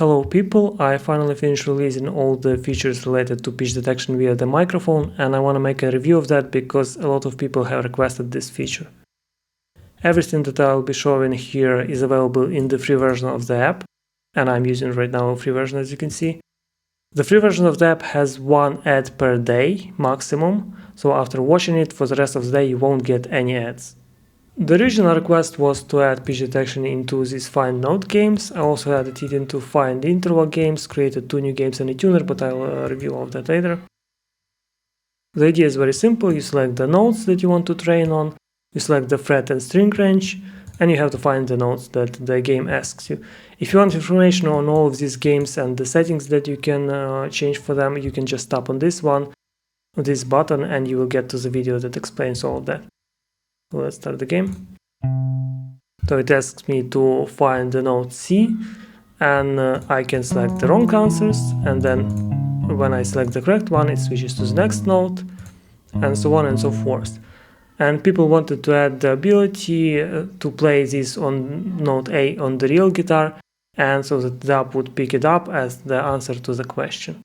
Hello people, I finally finished releasing all the features related to pitch detection via the microphone, and I want to make a review of that because a lot of people have requested this feature. Everything that I'll be showing here is available in the free version of the app, and I'm using right now a free version, as you can see. The free version of the app has one ad per day maximum, so after watching it for the rest of the day you won't get any ads. The original request was to add pitch detection into these find note games. I also added it into find interval games, created 2 new games and a tuner, but I'll review all of that later. The idea is very simple. You select the notes that you want to train on, you select the fret and string range, and you have to find the notes that the game asks you. If you want information on all of these games and the settings that you can change for them, you can just tap on this button, and you will get to the video that explains all of that. Let's start the game. So it asks me to find the note C, and I can select the wrong answers, and then when I select the correct one, it switches to the next note, and so on and so forth. And people wanted to add the ability to play this on note A on the real guitar, and so that the app would pick it up as the answer to the question.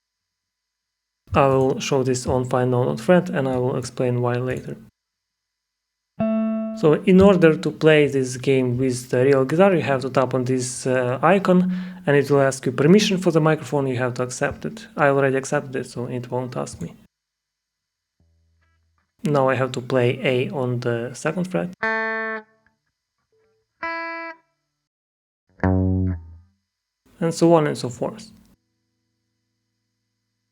I will show this on find note fret, and I will explain why later. So in order to play this game with the real guitar, you have to tap on this icon, and it will ask you permission for the microphone. You have to accept it. I already accepted it, so it won't ask me. Now I have to play A on the 2nd fret. And so on and so forth.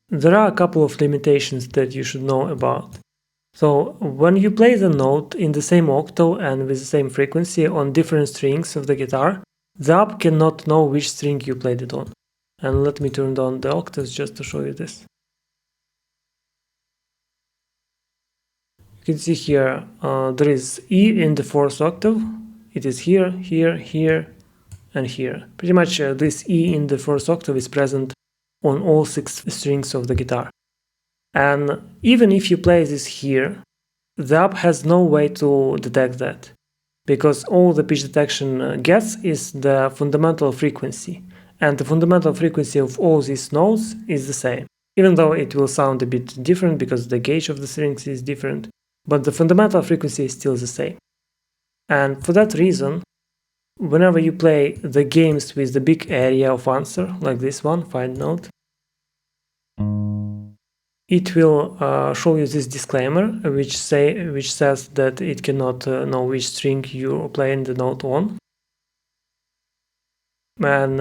There are a couple of limitations that you should know about. So when you play the note in the same octave and with the same frequency on different strings of the guitar, the app cannot know which string you played it on. And let me turn down the octaves just to show you this. You can see here there is E in the 4th octave. It is here, here, here, and here. Pretty much this E in the 1st octave is present on all 6 strings of the guitar. And even if you play this here, the app has no way to detect that, because all the pitch detection gets is the fundamental frequency, and the fundamental frequency of all these notes is the same, even though it will sound a bit different because the gauge of the strings is different, but the fundamental frequency is still the same. And for that reason, whenever you play the games with the big area of answer, like this one, find note, it will show you this disclaimer which says that it cannot know which string you're playing the note on. And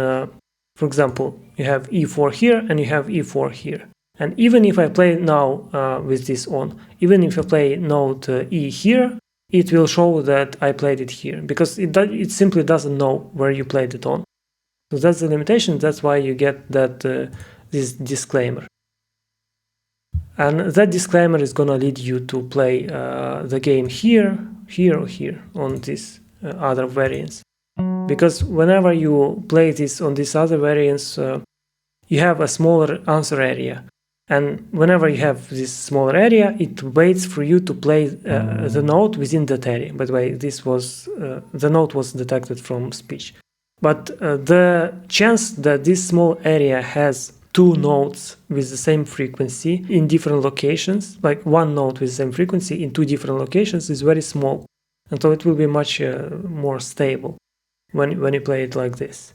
for example, you have E4 here and you have E4 here. And even if I play now with this on, even if I play note E here, it will show that I played it here, because it simply doesn't know where you played it on. So that's the limitation. That's why you get that this disclaimer. And that disclaimer is gonna lead you to play the game here, here, or here on these other variants. Because whenever you play this on these other variants, you have a smaller answer area. And whenever you have this smaller area, it waits for you to play the note within that area. By the way, the note was detected from speech. But the chance that this small area has 2 notes with the same frequency in different locations, like one note with the same frequency in 2 different locations, is very small. And so it will be much more stable when you play it like this.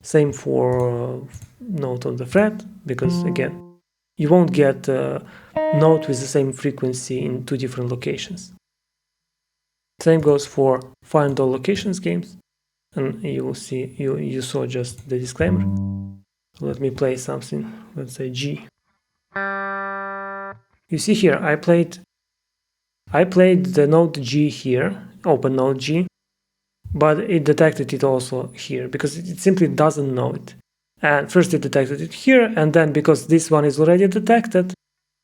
Same for note on the fret, because again, you won't get a note with the same frequency in 2 different locations. Same goes for find all locations games, and you will see, you saw just the disclaimer. Let me play something, let's say G. You see here, I played the note G here, open note G, but it detected it also here, because it simply doesn't know it. And first it detected it here, and then because this one is already detected,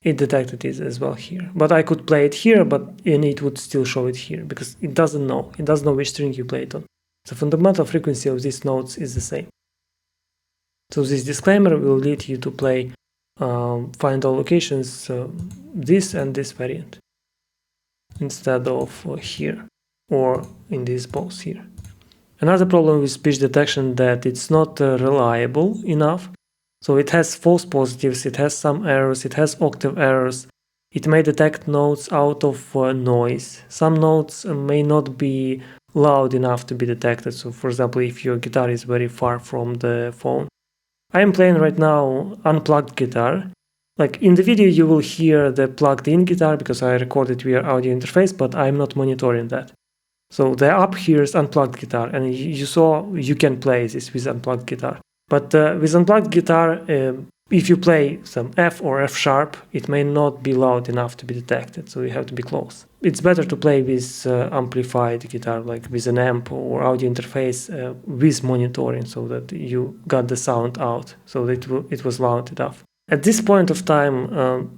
it detected it as well here. But I could play it here, and it would still show it here, because it doesn't know which string you play it on. The fundamental frequency of these notes is the same. So this disclaimer will lead you to play find all locations, this and this variant, instead of here, or in this box here. Another problem with pitch detection that it's not reliable enough. So it has false positives, it has some errors, it has octave errors. It may detect notes out of noise. Some notes may not be loud enough to be detected. So for example, if your guitar is very far from the phone. I am playing right now unplugged guitar. Like in the video you will hear the plugged in guitar because I recorded via audio interface, but I'm not monitoring that. So the up here is unplugged guitar, and you saw you can play this with unplugged guitar. But with unplugged guitar, if you play some F or F sharp, it may not be loud enough to be detected, so you have to be close. It's better to play with amplified guitar, like with an amp or audio interface with monitoring, so that you got the sound out, so that it was loud enough. At this point of time,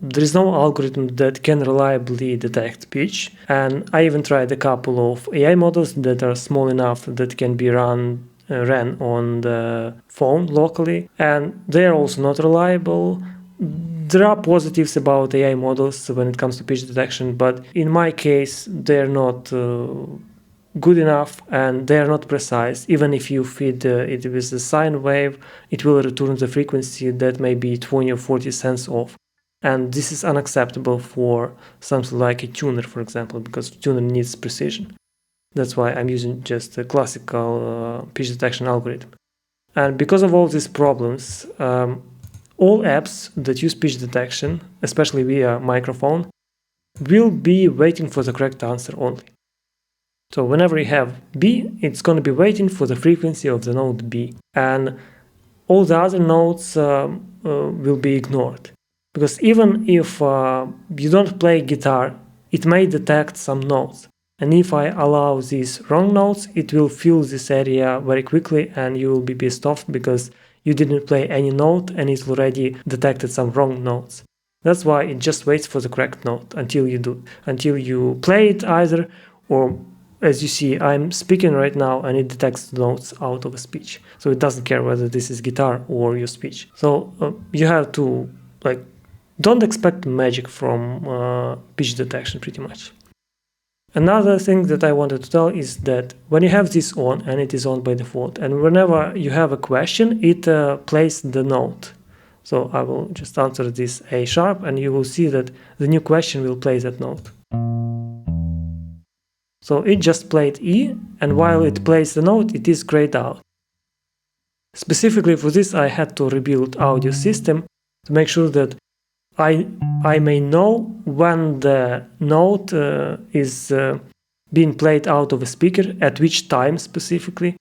there is no algorithm that can reliably detect pitch, and I even tried a couple of AI models that are small enough that can be ran on the phone locally, and they are also not reliable. There are positives about AI models when it comes to pitch detection, but in my case, they're not good enough and they are not precise. Even if you feed it with a sine wave, it will return the frequency that may be 20 or 40 cents off. And this is unacceptable for something like a tuner, for example, because tuner needs precision. That's why I'm using just a classical pitch detection algorithm. And because of all these problems, all apps that use pitch detection, especially via microphone, will be waiting for the correct answer only. So whenever you have B, it's going to be waiting for the frequency of the note B. And all the other notes will be ignored. Because even if you don't play guitar, it may detect some notes. And if I allow these wrong notes, it will fill this area very quickly and you will be pissed off because you didn't play any note and it's already detected some wrong notes. That's why it just waits for the correct note until you play it either, or as you see, I'm speaking right now and it detects notes out of a speech. So it doesn't care whether this is guitar or your speech. So you have to, don't expect magic from pitch detection pretty much. Another thing that I wanted to tell is that when you have this on, and it is on by default, and whenever you have a question, it plays the note. So I will just answer this A sharp, and you will see that the new question will play that note. So it just played E, and while it plays the note, it is grayed out. Specifically for this, I had to rebuild audio system to make sure that I may know when the note is being played out of a speaker, at which time specifically.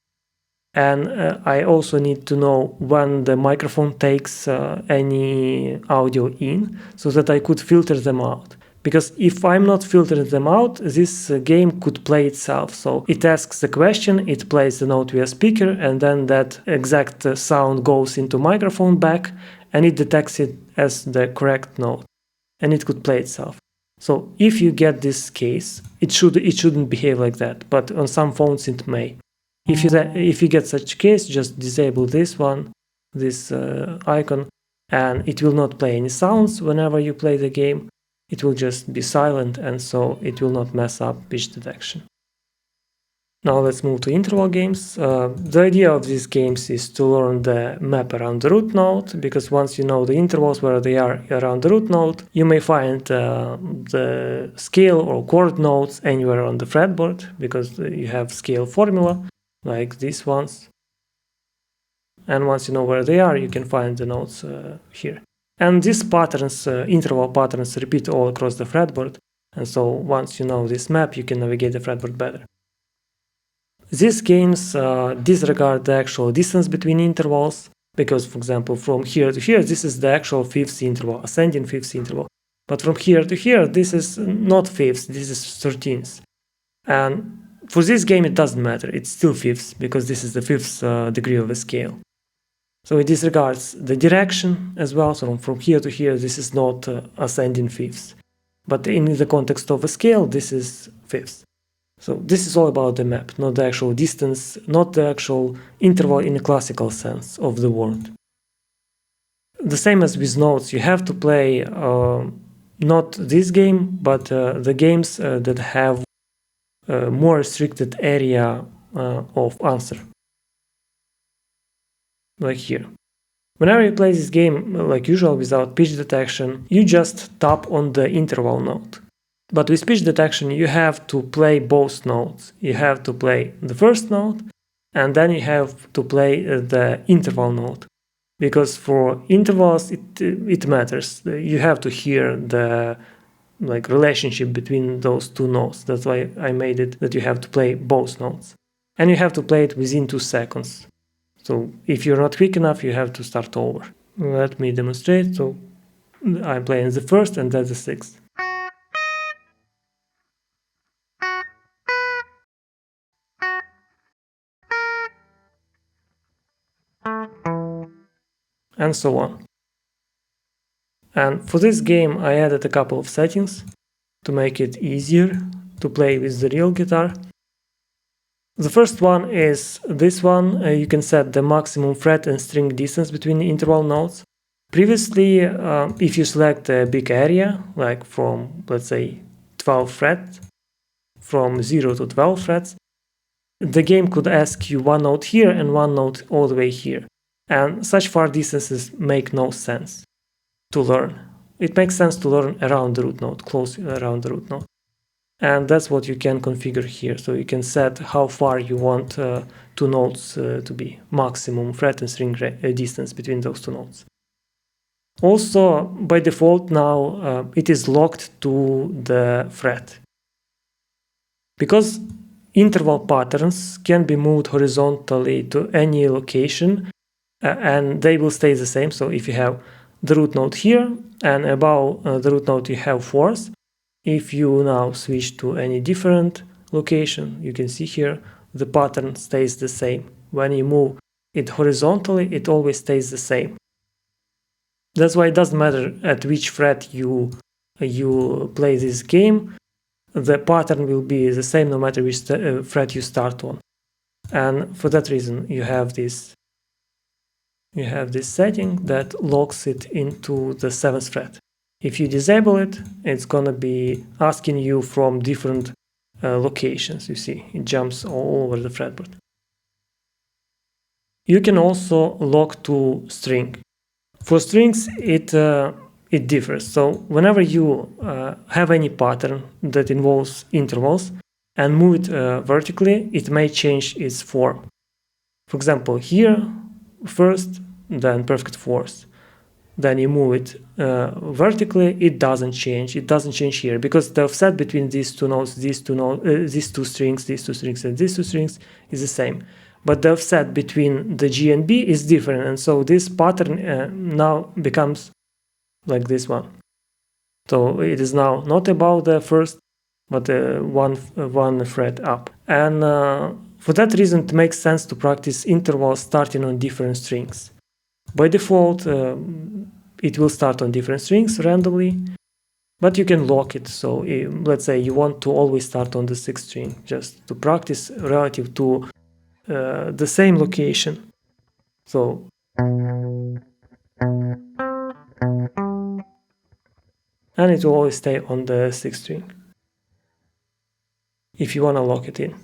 And I also need to know when the microphone takes any audio in, so that I could filter them out. Because if I'm not filtering them out, this game could play itself. So it asks the question, it plays the note via speaker, and then that exact sound goes into microphone back, and it detects it as the correct note, and it could play itself. So if you get this case, it shouldn't behave like that, but on some phones it may. If you get such case, just disable this one, this icon, and it will not play any sounds whenever you play the game. It will just be silent, and so it will not mess up pitch detection. Now let's move to interval games. The idea of these games is to learn the map around the root node, because once you know the intervals where they are around the root node, you may find the scale or chord notes anywhere on the fretboard, because you have scale formula, like these ones. And once you know where they are, you can find the notes here. And these patterns, interval patterns, repeat all across the fretboard. And so once you know this map, you can navigate the fretboard better. These games disregard the actual distance between intervals, because, for example, from here to here, this is the actual fifth interval, ascending fifth interval. But from here to here, this is not fifths, this is 13ths. And for this game, it doesn't matter, it's still fifths, because this is the fifth degree of a scale. So it disregards the direction as well, so from here to here, this is not ascending fifths. But in the context of a scale, this is fifths. So this is all about the map, not the actual distance, not the actual interval in a classical sense of the word. The same as with notes, you have to play not this game, but the games that have more restricted area of answer, like here. Whenever you play this game like usual without pitch detection, you just tap on the interval note. But with pitch detection you have to play both notes. You have to play the first note and then you have to play the interval note. Because for intervals it matters. You have to hear the relationship between those two notes. That's why I made it that you have to play both notes. And you have to play it within 2 seconds. So if you're not quick enough, you have to start over. Let me demonstrate. So I'm playing the first and that's the sixth. And so on. And for this game I added a couple of settings to make it easier to play with the real guitar. The first one is this one. You can set the maximum fret and string distance between the interval notes. Previously, if you select a big area, like from, let's say, 12 frets, from 0 to 12 frets, the game could ask you one note here and one note all the way here. And such far distances make no sense to learn. It makes sense to learn around the root note, close around the root note. And that's what you can configure here. So you can set how far you want two notes to be, maximum fret and string distance between those two notes. Also, by default now, it is locked to the fret. Because interval patterns can be moved horizontally to any location and they will stay the same. So if you have the root note here and above the root note you have fourths, if you now switch to any different location, you can see here the pattern stays the same. When you move it horizontally, it always stays the same. That's why it doesn't matter at which fret you play this game, the pattern will be the same no matter which fret you start on. And for that reason you have this setting that locks it into the 7th fret. If you disable it, it's gonna be asking you from different locations. You see, it jumps all over the fretboard. You can also lock to string. For strings, it differs. So whenever you have any pattern that involves intervals and move it vertically, it may change its form. For example, here, first, then perfect fourth. Then you move it vertically, it doesn't change. It doesn't change here because the offset between these two notes, these two strings, and these two strings is the same. But the offset between the G and B is different, and so this pattern now becomes like this one. So it is now not above the first, but one fret up. And for that reason, it makes sense to practice intervals starting on different strings. By default, it will start on different strings randomly, but you can lock it. So let's say you want to always start on the 6th string, just to practice relative to the same location. So and it will always stay on the 6th string if you want to lock it in.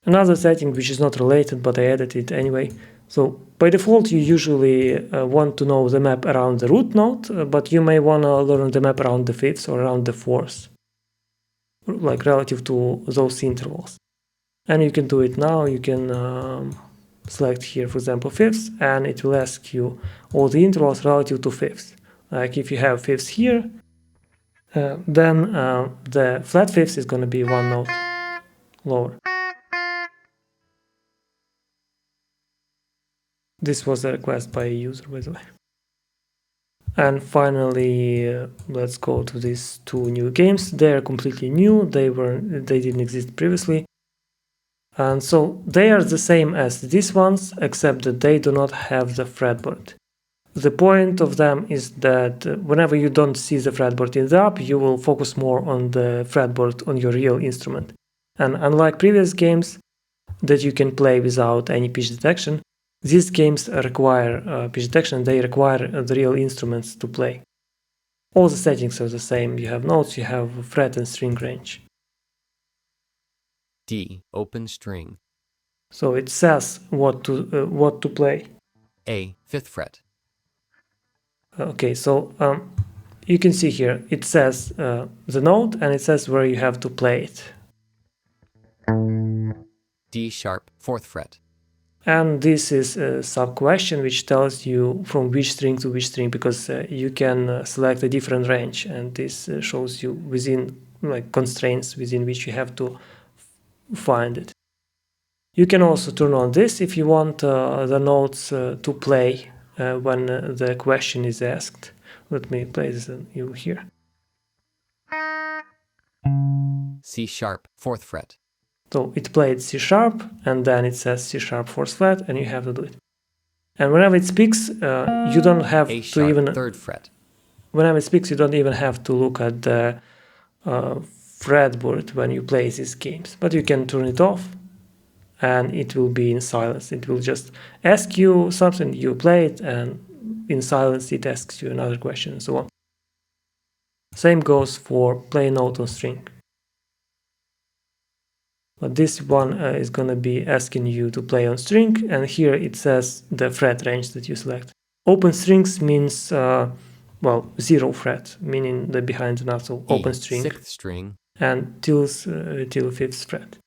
Another setting which is not related, but I added it anyway. So by default you usually want to know the map around the root note, but you may want to learn the map around the 5th or around the 4th, like relative to those intervals. And you can do it now. You can select here, for example, 5th, and it will ask you all the intervals relative to 5th. Like if you have 5th here, then the flat 5th is going to be one note lower. This was a request by a user, by the way. And finally, let's go to these two new games. They are completely new. They didn't exist previously. And so they are the same as these ones, except that they do not have the fretboard. The point of them is that whenever you don't see the fretboard in the app, you will focus more on the fretboard on your real instrument. And unlike previous games that you can play without any pitch detection, these games require pitch detection. They require the real instruments to play. All the settings are the same. You have notes, you have fret and string range. D. Open string. So it says what to play. A. 5th fret. Okay, so you can see here it says the note and it says where you have to play it. D sharp 4th fret. And this is a sub-question which tells you from which string to which string, because you can select a different range, and this shows you within like constraints within which you have to find it. You can also turn on this if you want the notes to play when the question is asked. Let me place you here. C sharp 4th fret. So it played C sharp, and then it says C sharp 4th fret, and you have to do it. And whenever it speaks, you don't have A to even 3rd fret. Whenever it speaks, you don't even have to look at the fretboard when you play these games, but you can turn it off and it will be in silence. It will just ask you something, you play it, and in silence it asks you another question and so on. Same goes for play note on string. But this one is going to be asking you to play on string, and here it says the fret range that you select. Open strings means well, 0 fret, meaning the behind the note, so open string. 6th string. And till 5th fret.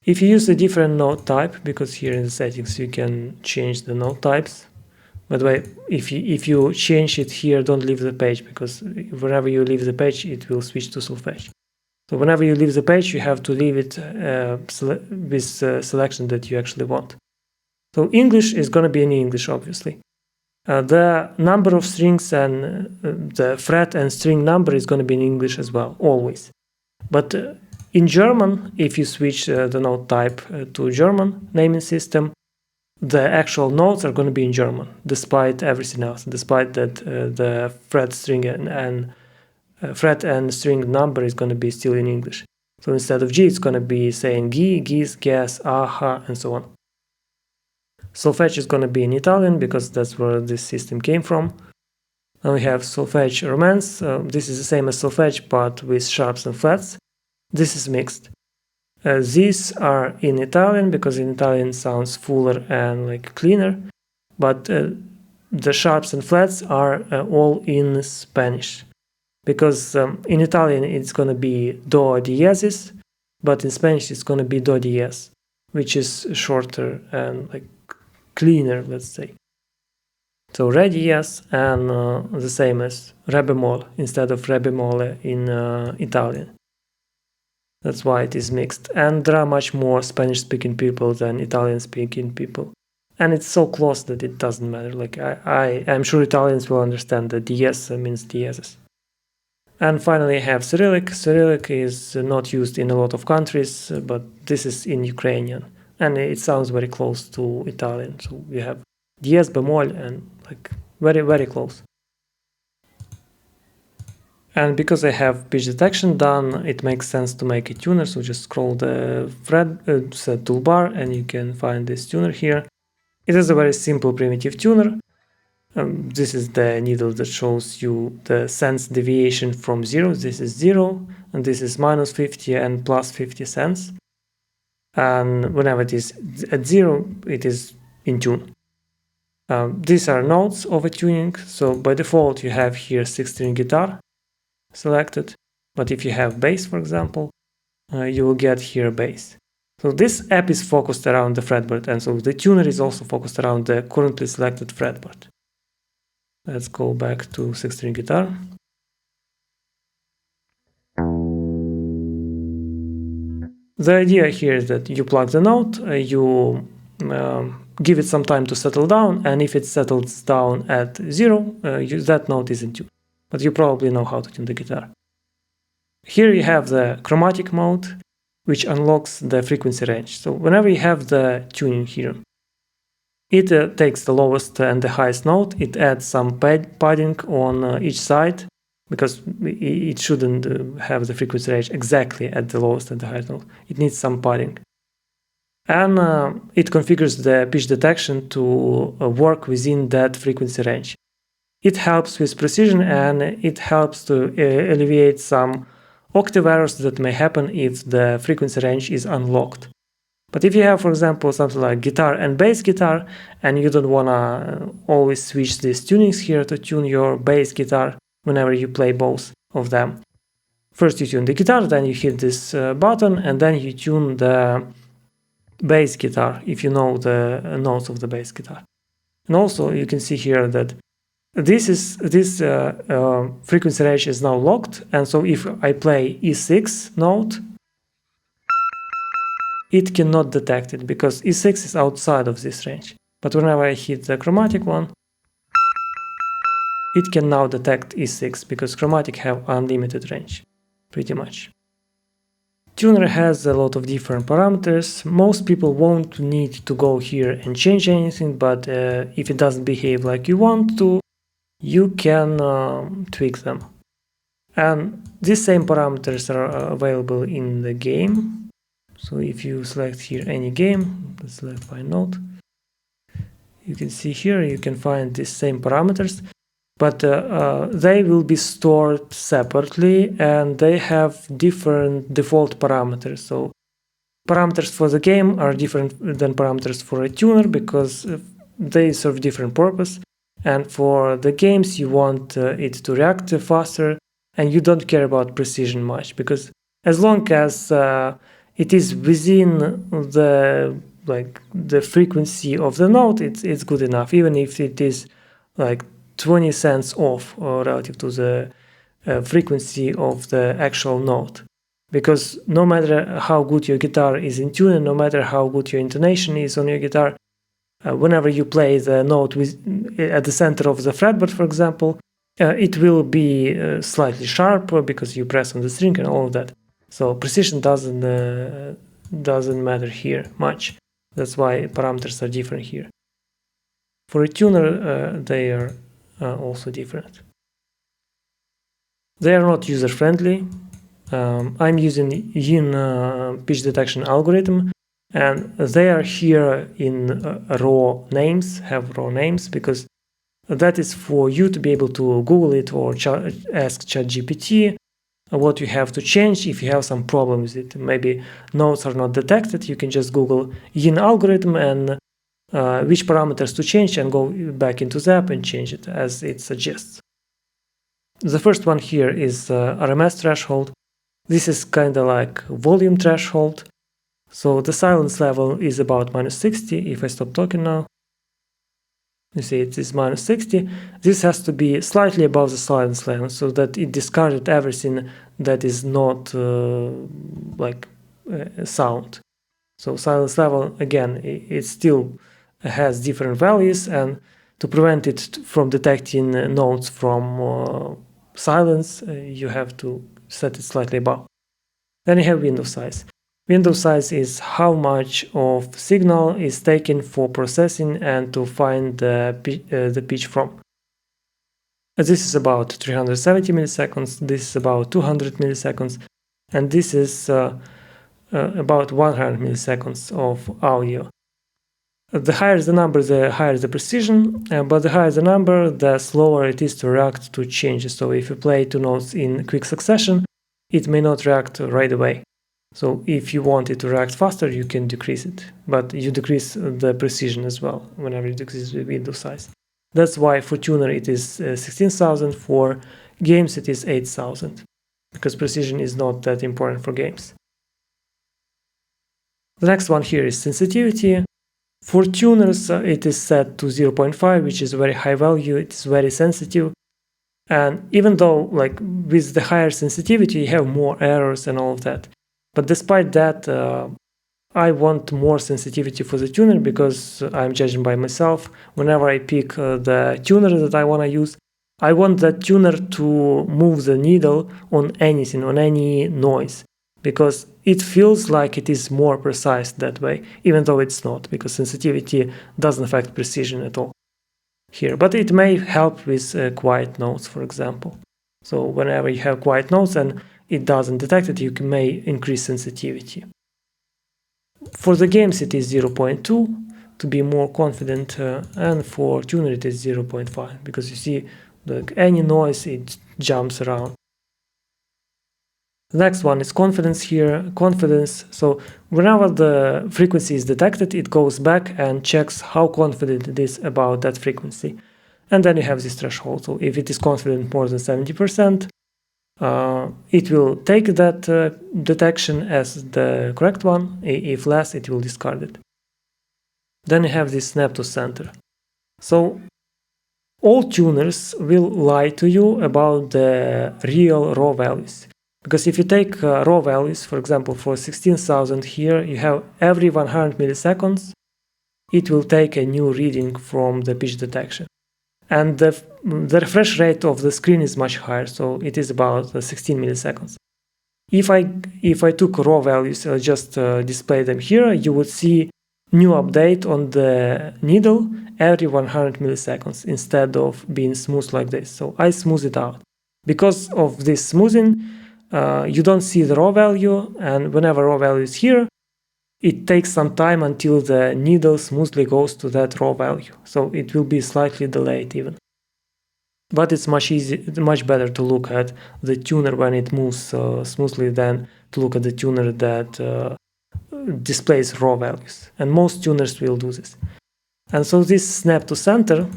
If you use a different note type, because here in the settings you can change the note types. By the way, if you change it here, don't leave the page, because whenever you leave the page, it will switch to solfege. So whenever you leave the page, you have to leave it with selection that you actually want. So English is going to be in English, obviously. The number of strings and the fret and string number is going to be in English as well, always. But in German, if you switch the note type to German naming system, the actual notes are going to be in German, despite everything else, despite that the fret, string, and fret and string number is going to be still in English. So instead of G, it's going to be saying G, Gis, Gas, Aha, and so on. Solfege is going to be in Italian, because that's where this system came from. Now we have solfege romance. This is the same as solfege, but with sharps and flats. This is mixed. These are in Italian, because in Italian sounds fuller and like cleaner, but the sharps and flats are all in Spanish, because in Italian it's going to be do diesis, but in Spanish it's going to be do diez, which is shorter and like cleaner, let's say. So re diez and the same as re bemol instead of re bemole in Italian. That's why it is mixed. And there are much more Spanish-speaking people than Italian-speaking people. And it's so close that it doesn't matter. Like I'm sure Italians will understand that diez means diezes. And finally I have Cyrillic. Cyrillic is not used in a lot of countries, but this is in Ukrainian. And it sounds very close to Italian. So we have diez bemol and like very, very close. And because I have pitch detection done, it makes sense to make a tuner. So just scroll the set toolbar and you can find this tuner here. It is a very simple primitive tuner. This is the needle that shows you the cents deviation from 0. This is 0, and this is minus 50 and plus 50 cents. And whenever it is at 0, it is in tune. These are notes of a tuning. So by default, you have here 6-string guitar selected, but if you have bass, for example, you will get here bass. So this app is focused around the fretboard, and so the tuner is also focused around the currently selected fretboard. Let's go back to 6-string guitar. The idea here is that you plug the note, you give it some time to settle down, and if it settles down at 0, that note is in tune. But you probably know how to tune the guitar. Here you have the chromatic mode, which unlocks the frequency range. So whenever you have the tuning here, it takes the lowest and the highest note, it adds some padding on each side, because it shouldn't have the frequency range exactly at the lowest and the highest note. It needs some padding. And it configures the pitch detection to work within that frequency range. It helps with precision, and it helps to alleviate some octave errors that may happen if the frequency range is unlocked. But if you have, for example, something like guitar and bass guitar, and you don't want to always switch these tunings here to tune your bass guitar whenever you play both of them. First you tune the guitar, then you hit this button, and then you tune the bass guitar if you know the notes of the bass guitar. And also you can see here that this frequency range is now locked, and so if I play E6 note, it cannot detect it because E6 is outside of this range. But whenever I hit the chromatic one, it can now detect E6 because chromatic have unlimited range, pretty much. Tuner has a lot of different parameters. Most people won't need to go here and change anything, but if it doesn't behave like you want to, you can tweak them. And these same parameters are available in the game. So if you select here any game, let's select Find Note, you can see here you can find these same parameters, but they will be stored separately and they have different default parameters. So parameters for the game are different than parameters for a tuner because they serve different purpose. And for the games you want it to react faster, and you don't care about precision much, because as long as it is within the frequency of the note, it's good enough, even if it is like 20 cents off relative to the frequency of the actual note. Because no matter how good your guitar is in tune, and no matter how good your intonation is on your guitar, whenever you play the note at the center of the fretboard, for example, it will be slightly sharp because you press on the string and all of that. So precision doesn't matter here much. That's why parameters are different here. For a tuner, they are also different. They are not user-friendly. I'm using Yin pitch detection algorithm, and they are here in raw names, have raw names, because that is for you to be able to Google it or ask ChatGPT what you have to change if you have some problem with it. Maybe notes are not detected, you can just Google Yin algorithm and which parameters to change, and go back into the app and change it as it suggests. The first one here is RMS threshold. This is kind of like volume threshold. So the silence level is about -60. If I stop talking now, you see it is -60. This has to be slightly above the silence level so that it discarded everything that is not sound. So silence level, again, it still has different values, and to prevent it from detecting notes from silence, you have to set it slightly above. Then you have window size. Window size is how much of signal is taken for processing and to find the pitch from. This is about 370 milliseconds, this is about 200 milliseconds, and this is about 100 milliseconds of audio. The higher the number, the higher the precision, but the higher the number, the slower it is to react to changes. So if you play two notes in quick succession, it may not react right away. So if you want it to react faster, you can decrease it, but you decrease the precision as well whenever you decrease the window size. That's why for tuner it is 16,000, for games it is 8,000, because precision is not that important for games. The next one here is sensitivity. For tuners it is set to 0.5, which is a very high value, it is very sensitive. And even though with the higher sensitivity you have more errors and all of that, but despite that, I want more sensitivity for the tuner because I'm judging by myself. Whenever I pick the tuner that I want to use, I want that tuner to move the needle on anything, on any noise, because it feels like it is more precise that way, even though it's not, because sensitivity doesn't affect precision at all here. But it may help with quiet notes, for example. So whenever you have quiet notes and it doesn't detect it, you may increase sensitivity. For the games it is 0.2 to be more confident, and for tuner it is 0.5 because you see any noise it jumps around. The next one is confidence here. Confidence, so whenever the frequency is detected, it goes back and checks how confident it is about that frequency. And then you have this threshold. So if it is confident more than 70%, it will take that detection as the correct one. If less, it will discard it. Then you have this snap to center. So all tuners will lie to you about the real raw values. Because if you take raw values, for example, for 16,000 here, you have every 100 milliseconds, it will take a new reading from the pitch detection. And the refresh rate of the screen is much higher, so it is about 16 milliseconds. If I took raw values, just display them here, you would see new update on the needle every 100 milliseconds instead of being smooth like this. So I smooth it out. Because of this smoothing, you don't see the raw value, and whenever raw value is here, it takes some time until the needle smoothly goes to that raw value. So it will be slightly delayed even. But it's much better to look at the tuner when it moves smoothly than to look at the tuner that displays raw values. And most tuners will do this. And so this snap to center,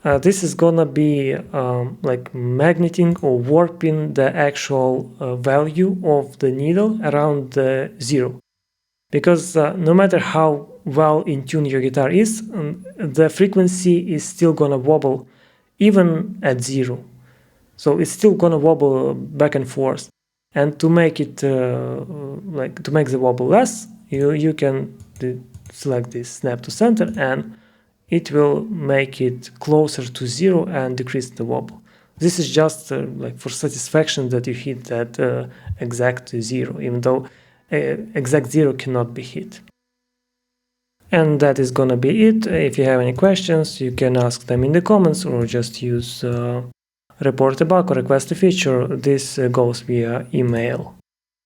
this is gonna be like magneting or warping the actual value of the needle around the zero. Because no matter how well in tune your guitar is, the frequency is still gonna wobble even at zero. So it's still gonna wobble back and forth. And to make it to make the wobble less, you can select this snap to center, and it will make it closer to zero and decrease the wobble. This is just like for satisfaction that you hit that exact zero, even though exact zero cannot be hit. And that is gonna be it. If you have any questions, you can ask them in the comments or just use report a bug or request a feature. This goes via email.